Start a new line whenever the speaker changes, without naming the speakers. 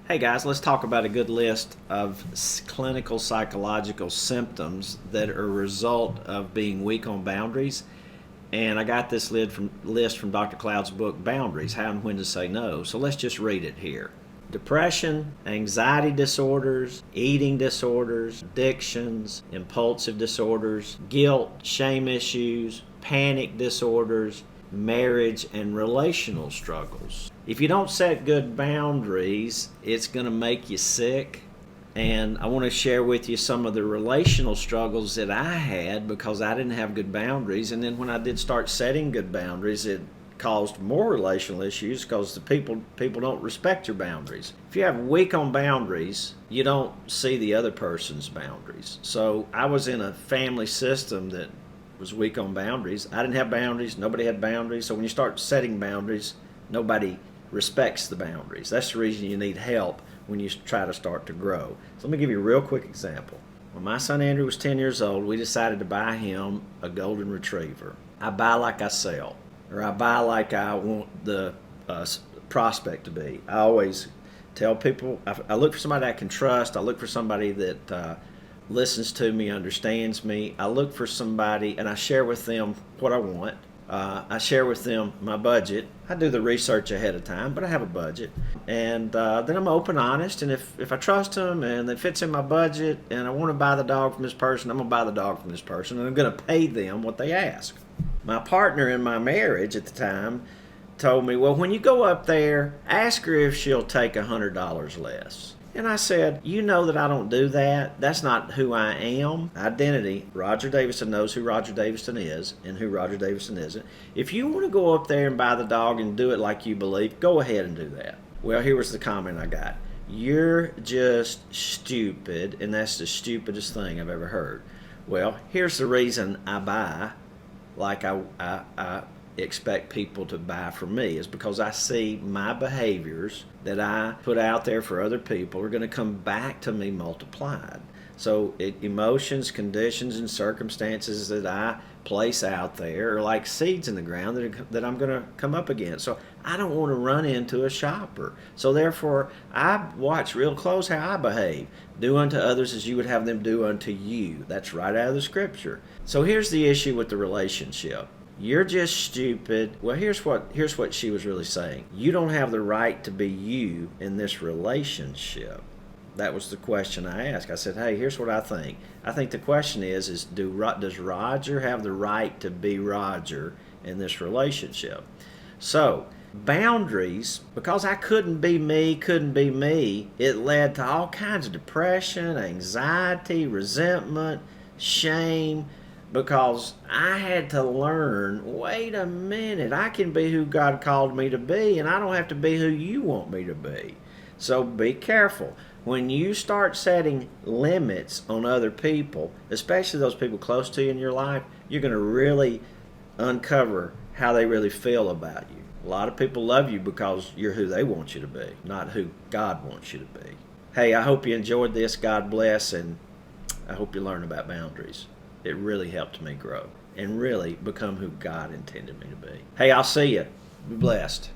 Hey guys, let's talk about a good list of clinical psychological symptoms that are a result of being weak on boundaries. And I got this list from Dr. Cloud's book, Boundaries, How and When to Say No. So let's just read it here. Depression, anxiety disorders, eating disorders, addictions, impulsive disorders, guilt, shame issues, panic disorders, marriage and relational struggles. If you don't set good boundaries, it's going to make you sick. And I want to share with you some of the relational struggles that I had because I didn't have good boundaries. And then when I did start setting good boundaries, it caused more relational issues because the people don't respect your boundaries. If you have weak on boundaries, you don't see the other person's boundaries. So I was in a family system that was weak on boundaries. I didn't have boundaries. Nobody had boundaries. So when you start setting boundaries, nobody respects the boundaries. That's the reason you need help when you try to start to grow. So let me give you a real quick example. When my son Andrew was 10 years old, we decided to buy him a golden retriever. I buy like I sell, or I buy like I want the prospect to be. I always tell people, I look for somebody I can trust. I look for somebody that listens to me, understands me. I look for somebody and I share with them what I want. I share with them my budget. I do the research ahead of time, but I have a budget. And then I'm open, honest, and if I trust them and it fits in my budget and I want to buy the dog from this person, I'm going to buy the dog from this person and I'm going to pay them what they ask. My partner in my marriage at the time told me, well, when you go up there, ask her if she'll take $100 less. And I said, you know that I don't do that. That's not who I am. Identity. Roger Daviston knows who Roger Daviston is and who Roger Daviston isn't. If you want to go up there and buy the dog and do it like you believe, go ahead and do that. Well, here was the comment I got. You're just stupid, and that's the stupidest thing I've ever heard. Well, here's the reason I buy like I expect people to buy from me is because I see my behaviors that I put out there for other people are going to come back to me multiplied. So emotions, conditions, and circumstances that I place out there are like seeds in the ground that I'm going to come up against. So I don't want to run into a shopper. So therefore, I watch real close how I behave. Do unto others as you would have them do unto you. That's right out of the scripture. So here's the issue with the relationship. You're just stupid. Well, here's what she was really saying. You don't have the right to be you in this relationship. That was the question I asked. I said, hey, here's what I think. I think the question is does Roger have the right to be Roger in this relationship? So, boundaries, because I couldn't be me, it led to all kinds of depression, anxiety, resentment, shame, because I had to learn, wait a minute, I can be who God called me to be, and I don't have to be who you want me to be. So be careful. When you start setting limits on other people, especially those people close to you in your life, you're going to really uncover how they really feel about you. A lot of people love you because you're who they want you to be, not who God wants you to be. Hey, I hope you enjoyed this. God bless, and I hope you learn about boundaries. It really helped me grow and really become who God intended me to be. Hey, I'll see you. Be blessed.